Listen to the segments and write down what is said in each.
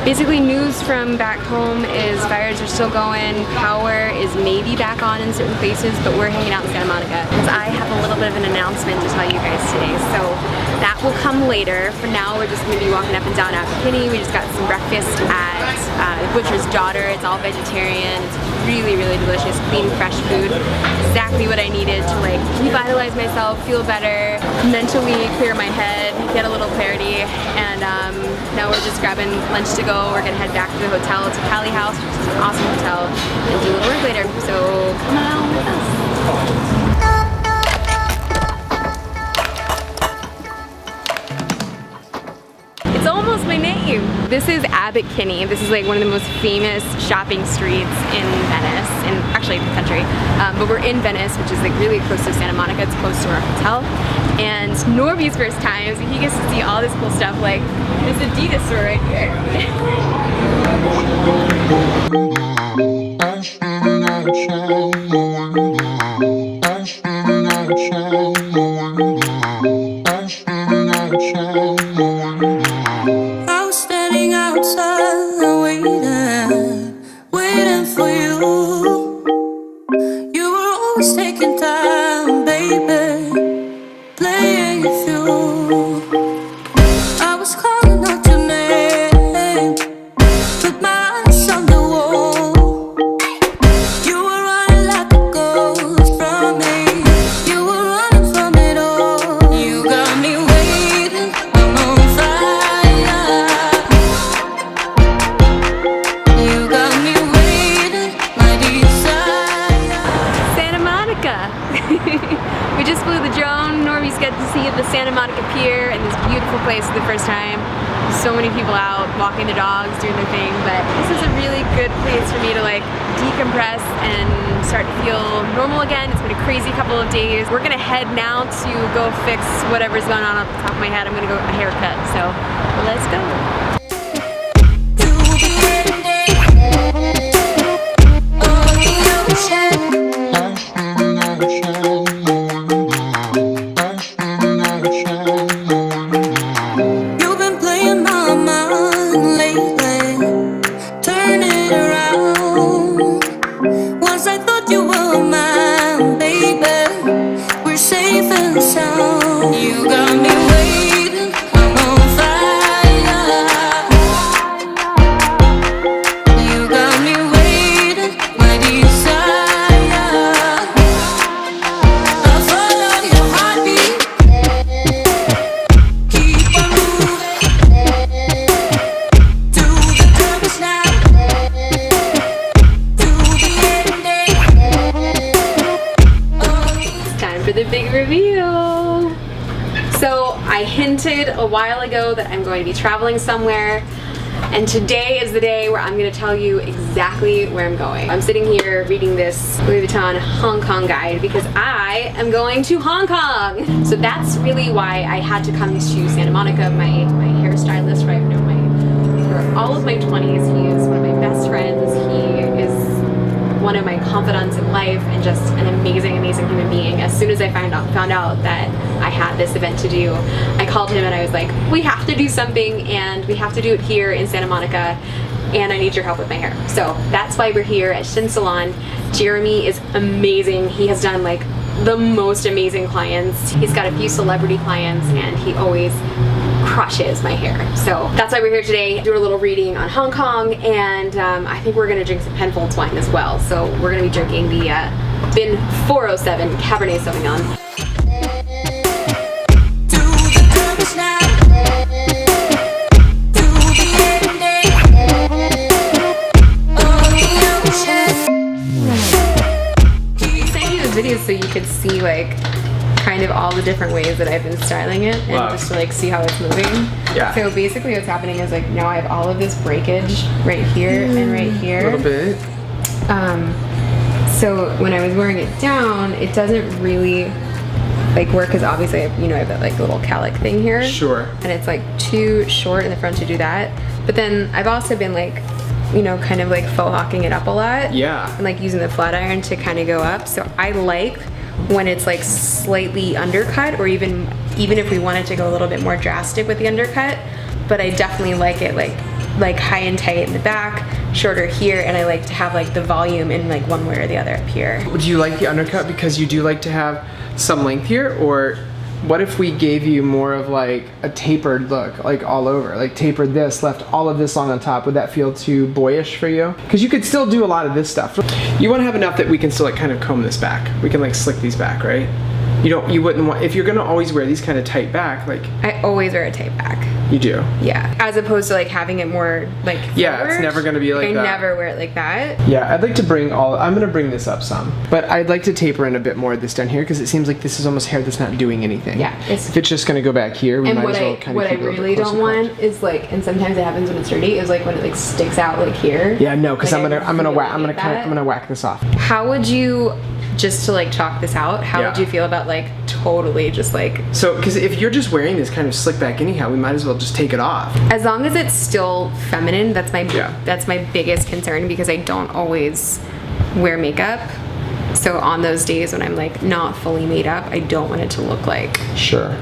Basically, news from back home is fires are still going, power is maybe back on in certain places, but we're hanging out in Santa Monica because I have a little bit of an announcement to tell you guys today. So that will come later. For now, we're just going to be walking up and down Abbott Kinney. We just got some breakfast at the Butcher's Daughter. It's all vegetarian. It's really, really delicious, clean, fresh food. Exactly what I needed to like revitalize myself, feel better, mentally clear my head, get a little clarity, and now we're just grabbing lunch to go. We're gonna head back to the hotel, to PaliHouse, which is an awesome hotel, and do a little work later. So come on with us. It's almost my name. This is Abbott Kinney. This is like one of the most famous shopping streets in Venice, in actually the country. But we're in Venice, which is like really close to Santa Monica. It's close to our hotel. And Norby's first time, so he gets to see all this cool stuff, like this Adidas store right here. Waiting for you. You were always taking time, baby, playing it through. I was calling out your name, put my eyes on the wall. You were running like a ghost from me. You were running from it all. You got me waiting, I'm on fire. You got me waiting, my desire. Santa Monica. We just flew the drone. Norby's got to see the Santa Monica pier and this beautiful place for the first time. So many people out walking their dogs, doing their thing, but this is a really good place for me to like decompress and start to feel normal again. It's been a crazy couple of days. We're gonna head now to go fix whatever's going on the top of my head. I'm gonna go get a haircut, so let's go. You've been playing my mind lately, turn it around. Once I thought you were mine, baby, we're safe and sound. You got me waiting, I'm on fire. You got me waiting, my desire. I follow your heartbeat. Keep on moving to the darkest night, to the ending. It's time for the big reveal. So I hinted a while ago that I'm going to be traveling somewhere, and today is the day where I'm going to tell you exactly where I'm going. I'm sitting here reading this Louis Vuitton Hong Kong guide because I am going to Hong Kong. So that's really why I had to come to Santa Monica. My hairstylist, who I've known for all of my 20s, he is one of my best friends. He is one of my confidants in life and just an amazing, amazing human being. As soon as I found out that I had this event to do, I called him and I was like, we have to do something and we have to do it here in Santa Monica and I need your help with my hair. So that's why we're here at Shin Salon. Jerami is amazing. He has done like the most amazing clients. He's got a few celebrity clients and he always crushes my hair. So that's why we're here today, doing a little reading on Hong Kong, and I think we're gonna drink some Penfolds wine as well. So we're gonna be drinking the Bin 407 Cabernet Sauvignon. To the darkest night, to the ending. I sent you this video so you could see like kind of all the different ways that I've been styling it, and Wow. just to like see how it's moving. Yeah. So basically what's happening is like now I have all of this breakage right here and right here. A little bit. So when I was wearing it down, it doesn't really like work because obviously I have that like little calic thing here. Sure. And it's like too short in the front to do that. But then I've also been like, kind of like faux hawking it up a lot. Yeah. And like using the flat iron to kind of go up. So I like when it's like slightly undercut, or even if we wanted to go a little bit more drastic with the undercut, but I definitely like it like like high and tight in the back, shorter here, and I like to have like the volume in like one way or the other up here. Would you like the undercut because you do like to have some length here, or what if we gave you more of like a tapered look, like all over, like tapered this, left all of this long on top? Would that feel too boyish for you? Because you could still do a lot of this stuff. You want to have enough that we can still like kind of comb this back. We can like slick these back, right? You wouldn't want, if you're gonna always wear these kind of tight back, like. I always wear a tight back. You do? Yeah. As opposed to like having it more like forward. Yeah, it's never gonna be like I that. never wear it like that. Yeah, I'd like to I'm gonna bring this up some, but I'd like to taper in a bit more of this down here because it seems like this is almost hair that's not doing anything. Yeah. If it's just gonna go back here, we might as well kind of keep it a little bit really don't want is like, and sometimes it happens when it's dirty, is like when it like sticks out like here. Yeah, no, because like, I'm gonna whack this off. How would you, just to like chalk this out, how would you feel about like totally just like. So, because if you're just wearing this kind of slick back anyhow, we might as well just take it off. As long as it's still feminine, that's my biggest concern, because I don't always wear makeup. So on those days when I'm like not fully made up, I don't want it to look like Sure.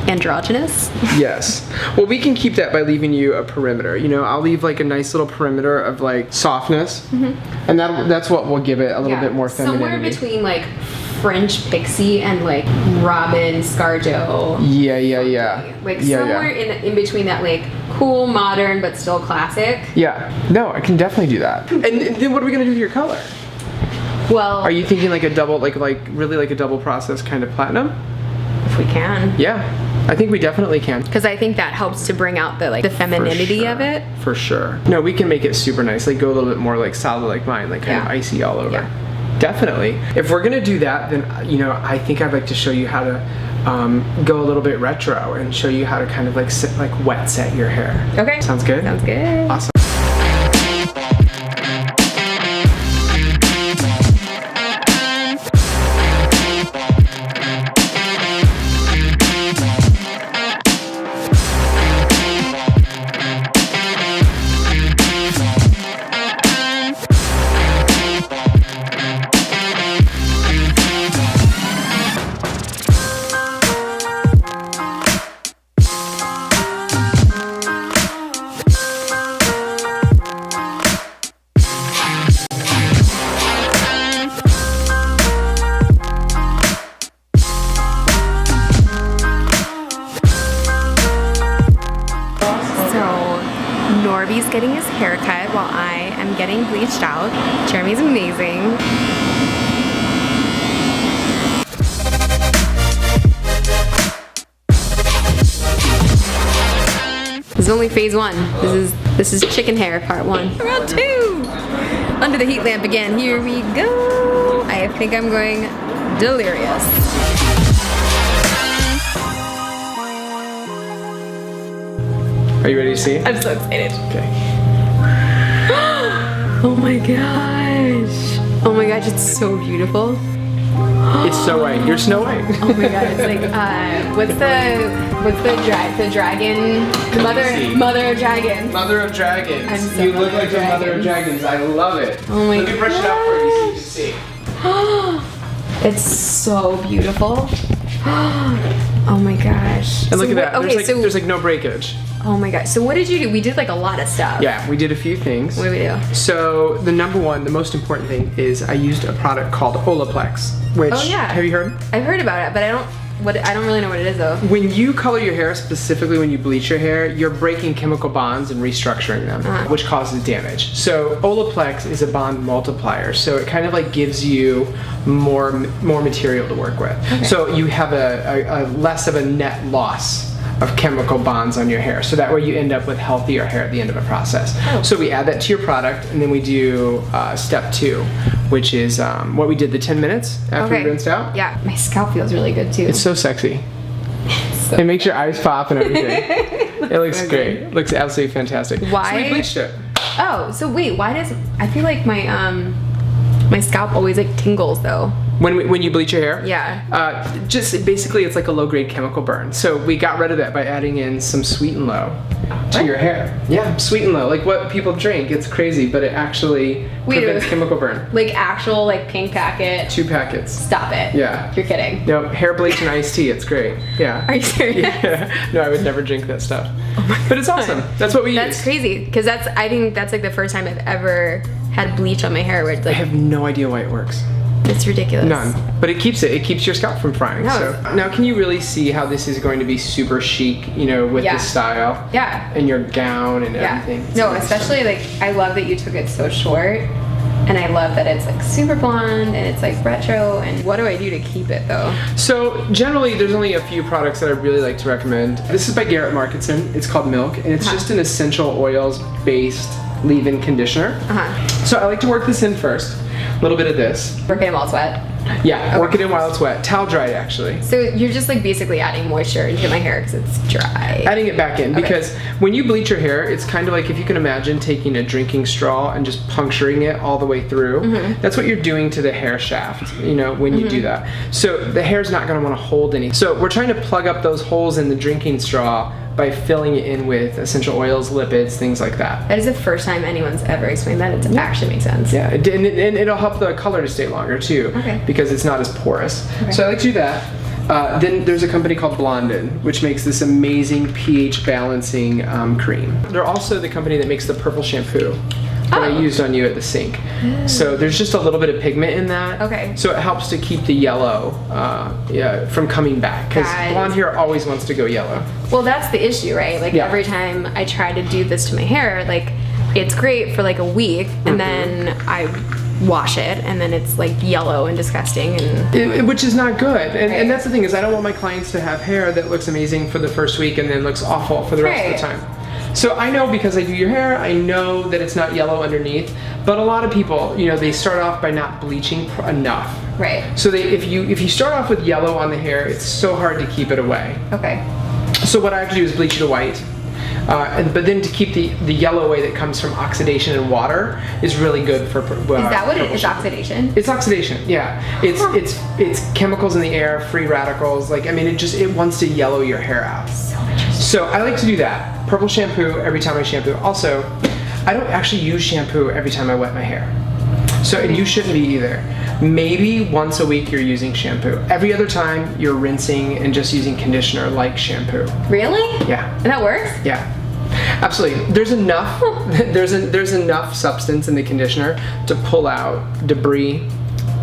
androgynous. Yes. Well, we can keep that by leaving you a perimeter. You know, I'll leave like a nice little perimeter of like softness, and that's what will give it a little bit more femininity. Somewhere between like French pixie and like Robin Scarjo. Yeah. Like somewhere in between that, like cool, modern, but still classic. Yeah. No, I can definitely do that. And then what are we gonna do with your color? Well, Are you thinking like a double, like really like a double process kind of platinum? if we can. Yeah, I think we definitely can. Because I think that helps to bring out the like the femininity of it. For sure. No, we can make it super nice. Like go a little bit more like solid like mine, like kind of icy all over. Yeah. Definitely. If we're gonna do that, then I think I'd like to show you how to go a little bit retro and show you how to kind of like wet set your hair. Okay. Sounds good? Sounds good. Awesome. Norby's getting his hair cut while I am getting bleached out. Jeremy's amazing. This is only phase one. This is chicken hair part one. Round two! Under the heat lamp again. Here we go. I think I'm going delirious. Are you ready to see? I'm so excited. Okay. Oh my gosh. Oh my gosh, it's so beautiful. It's so white. You're Snow White. Oh my god, it's like what's the dragon? Mother of dragons. Mother of dragons. I'm so you look Mother like of the Mother of Dragons. Dragons. I love it. Oh my Let me brush it out for you so you can see. It's so beautiful. Oh my gosh. And look at that. Okay, There's like no breakage. Oh my gosh. So what did you do? We did like a lot of stuff. Yeah, we did a few things. What did we do? So the most important thing is I used a product called Olaplex, which have you heard? I've heard about it, but I don't really know what it is though. When you color your hair, specifically when you bleach your hair, you're breaking chemical bonds and restructuring them, which causes damage. So Olaplex is a bond multiplier, so it kind of like gives you more material to work with. Okay. So you have a less of a net loss of chemical bonds on your hair, so that way you end up with healthier hair at the end of a process. So we add that to your product, and then we do step 2, which is what we did the 10 minutes after we rinsed out. Yeah, my scalp feels really good too. It's so sexy. It makes your eyes pop and everything. It looks great. It looks absolutely fantastic. Why? So we bleached it. Oh, so wait, why does I feel like my my scalp always like tingles though? When you bleach your hair? Yeah. Just basically it's like a low grade chemical burn. So we got rid of that by adding in some sweet and low to your hair. Yeah, sweet and low, like what people drink. It's crazy, but it actually prevents chemical burn. Like actual like pink packet. 2 packets. Stop it. Yeah. You're kidding. No, hair bleach and iced tea, it's great. Yeah. Are you serious? Yeah. No, I would never drink that stuff. But it's awesome. That's what we use. That's crazy, because I think that's like the first time I've ever had bleach on my hair where it's I like, have no idea why it works. it's ridiculous. None. But it keeps your scalp from frying. No. So now can you really see how this is going to be super chic, you know, with Yeah. the style? Yeah. And your gown and Yeah. everything. It's No, really especially like, I love that you took it so short. And I love that it's like super blonde and it's like retro. And what do I do to keep it though? So generally there's only a few products that I really like to recommend. This is by Garrett Marketson. It's called Milk, and it's just an essential oils based leave-in conditioner. So I like to work this in first. A little bit of this. Working them all wet. Yeah, work it in while it's wet. Towel dry it actually. So you're just like basically adding moisture into my hair because it's dry. Adding it back in, because when you bleach your hair, it's kind of like if you can imagine taking a drinking straw and just puncturing it all the way through. That's what you're doing to the hair shaft, you know, when you do that. So the hair's not going to want to hold any. So we're trying to plug up those holes in the drinking straw by filling it in with essential oils, lipids, things like that. That is the first time anyone's ever explained that. It actually makes sense. Yeah, and it'll help the color to stay longer too, because it's not as porous. So I like to do that. Then there's a company called Blondin, which makes this amazing pH balancing cream. They're also the company that makes the purple shampoo that I used on you at the sink. So there's just a little bit of pigment in that. Okay. So it helps to keep the yellow from coming back, because blonde hair always wants to go yellow. Well, that's the issue, right? Like every time I try to do this to my hair, like it's great for like a week, and then I wash it, and then it's like yellow and disgusting, and which is not good. And that's the thing, is I don't want my clients to have hair that looks amazing for the first week and then looks awful for the rest of the time. So I know, because I do your hair, I know that it's not yellow underneath, but a lot of people, you know, they start off by not bleaching enough. Right. So if you start off with yellow on the hair, it's so hard to keep it away. Okay. So what I have to do is bleach it to white. But then to keep the yellow away that comes from oxidation and water is really good for. Is that what it is? Oxidation? It's oxidation. Yeah. It's chemicals in the air, free radicals. Like, I mean, it wants to yellow your hair out. So interesting. So I like to do that. Purple shampoo every time I shampoo. Also, I don't actually use shampoo every time I wet my hair. So, and you shouldn't be either. Maybe once a week you're using shampoo. Every other time you're rinsing and just using conditioner like shampoo. Really? Yeah. And that works? Yeah. Absolutely. There's enough there's enough substance in the conditioner to pull out debris,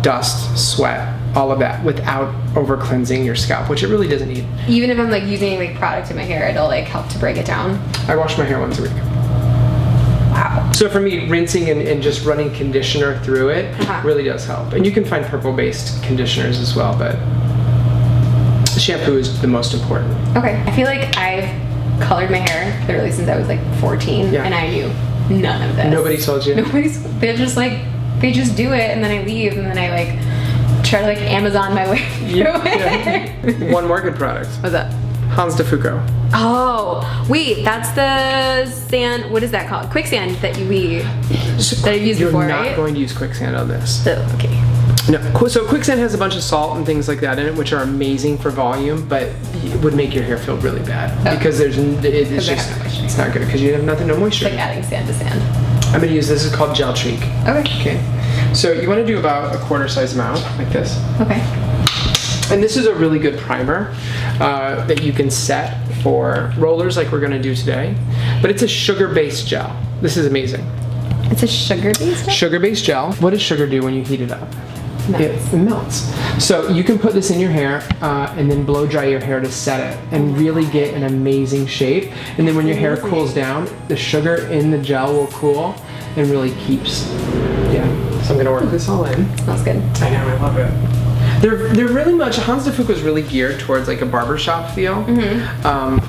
dust, sweat, all of that without over cleansing your scalp, which it really doesn't need. Even if I'm like using like product in my hair, it'll like help to break it down. I wash my hair once a week. Wow. So for me, rinsing and just running conditioner through it really does help. And you can find purple-based conditioners as well, but shampoo is the most important. Okay. I feel like I've colored my hair literally since I was like 14, and I knew none of this. Nobody told you? They just do it, and then I leave, and then I like try to like Amazon my way through it. One more good product. What's that? Hans de Foucault. Oh, wait, that's the sand, what is that called? Quicksand that I've used before, right? You're not going to use quicksand on this. Oh, okay. No, so quicksand has a bunch of salt and things like that in it, which are amazing for volume, but it would make your hair feel really bad because it's not good, because you have no moisture. It's like adding sand to sand. I'm going to use this is called Gel Treak. Okay. So you want to do about a quarter size amount like this. Okay. And this is a really good primer that you can set for rollers like we're going to do today. But it's a sugar-based gel. This is amazing. It's a sugar-based gel? Sugar-based gel. What does sugar do when you heat it up? Melts. It melts. So you can put this in your hair and then blow dry your hair to set it and really get an amazing shape. And then when your hair cools down, the sugar in the gel will cool and really keeps. Yeah. So I'm going to work this all in. Smells good. I know, I love it. They're really much, Hans de Foucault is really geared towards like a barbershop feel,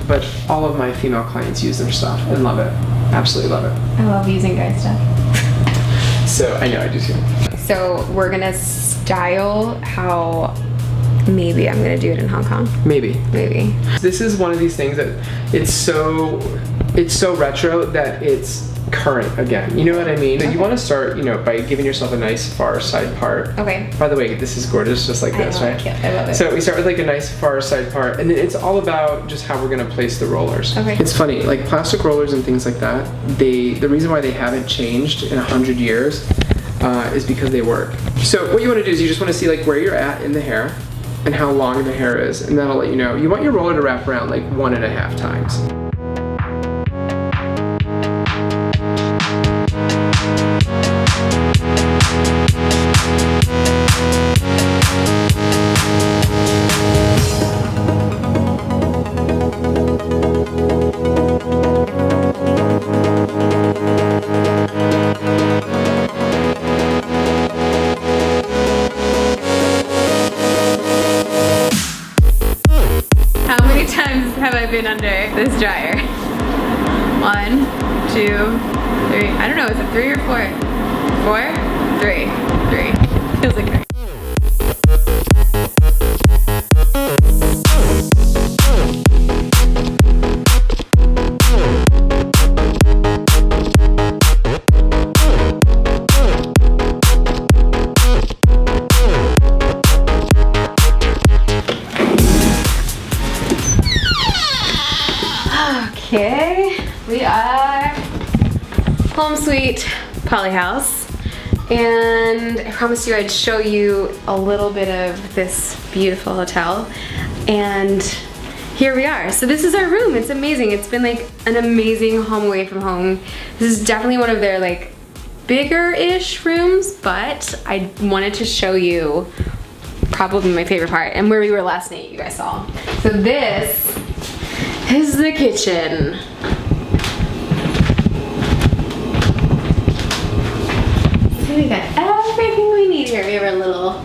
but all of my female clients use their stuff and love it. Absolutely love it. I love using guy stuff. So, I know, I do too. So we're gonna style how maybe I'm gonna do it in Hong Kong. Maybe. Maybe. This is one of these things that it's so it's so retro that it's current again. You know what I mean? Okay. You want to start, by giving yourself a nice far side part. Okay. By the way, this is gorgeous, just like this, right? I love it. So we start with like a nice far side part, and then it's all about just how we're gonna place the rollers. Okay. It's funny, like plastic rollers and things like that. The reason why they haven't changed in 100 years is because they work. So what you want to do is you just want to see like where you're at in the hair and how long the hair is, and that'll let you know. You want your roller to wrap around like 1.5 times. Been under this dryer. 1, 2, 3. I don't know, is it 3 or 4? 4? 3. Feels like 3. Okay, we are home sweet PaliHouse, and I promised you I'd show you a little bit of this beautiful hotel, and here we are. So this is our room. It's amazing. It's been like an amazing home away from home. This is definitely one of their like bigger-ish rooms, but I wanted to show you probably my favorite part and where we were last night, you guys saw. So this is the kitchen. So we got everything we need here. We have our little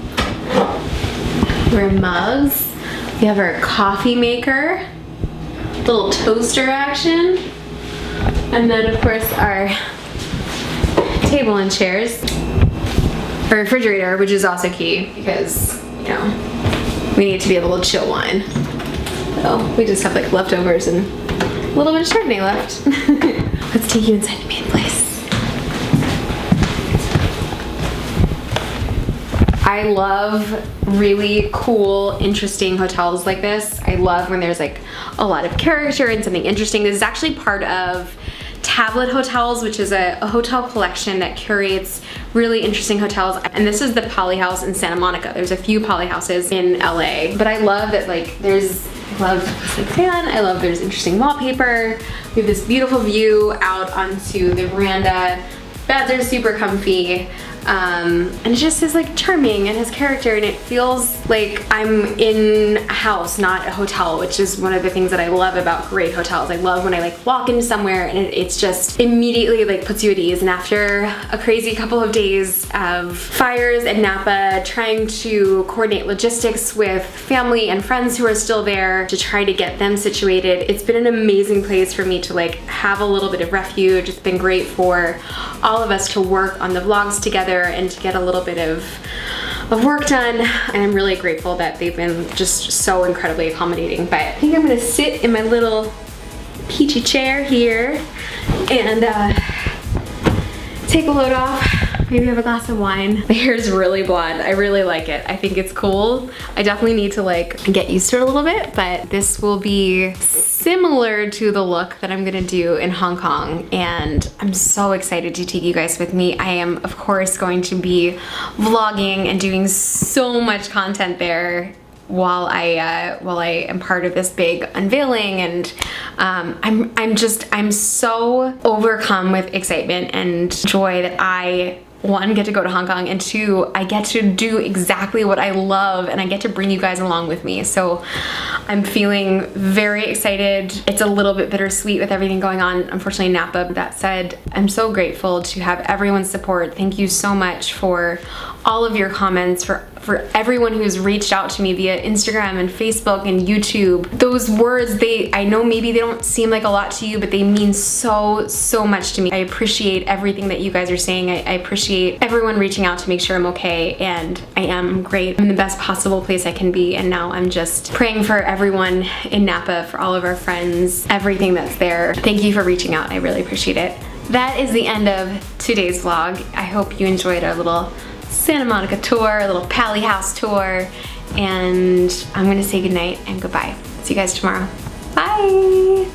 mugs. We have our coffee maker, little toaster action, and then of course our table and chairs. Our refrigerator, which is also key because, we need to be able to chill wine. So we just have like leftovers and a little bit of Chardonnay left. Let's take you inside the main place. I love really cool, interesting hotels like this. I love when there's like a lot of character and something interesting. This is actually part of Tablet Hotels, which is a hotel collection that curates really interesting hotels. And this is the PaliHouse in Santa Monica. There's a few PaliHouses in LA, but I love that like I love this like fan. I love there's interesting wallpaper. We have this beautiful view out onto the veranda. Beds are super comfy. And it just is like charming and has character, and it feels like I'm in a house, not a hotel, which is one of the things that I love about great hotels. I love when I like walk into somewhere and it's just immediately like puts you at ease. And after a crazy couple of days of fires in Napa, trying to coordinate logistics with family and friends who are still there to try to get them situated, it's been an amazing place for me to like have a little bit of refuge. It's been great for all of us to work on the vlogs together and to get a little bit of work done, and I'm really grateful that they've been just so incredibly accommodating. But I think I'm gonna sit in my little peachy chair here and take a load off, maybe have a glass of wine. My hair is really blonde. I really like it. I think it's cool. I definitely need to like get used to it a little bit, but this will be similar to the look that I'm gonna do in Hong Kong, and I'm so excited to take you guys with me. I am of course going to be vlogging and doing so much content there while I am part of this big unveiling, and I'm so overcome with excitement and joy that I, one, get to go to Hong Kong, and two, I get to do exactly what I love, and I get to bring you guys along with me. So I'm feeling very excited. It's a little bit bittersweet with everything going on, unfortunately, in Napa. That said, I'm so grateful to have everyone's support. Thank you so much for all of your comments, for for everyone who's reached out to me via Instagram and Facebook and YouTube. Those words, I know maybe they don't seem like a lot to you, but they mean so much to me. I appreciate everything that you guys are saying. I appreciate everyone reaching out to make sure I'm okay, and I am great. I'm in the best possible place I can be, and now I'm just praying for everyone in Napa, for all of our friends, everything that's there. Thank you for reaching out. I really appreciate it. That is the end of today's vlog. I hope you enjoyed our little Santa Monica tour, a little PaliHouse tour, and I'm gonna say goodnight and goodbye. See you guys tomorrow. Bye!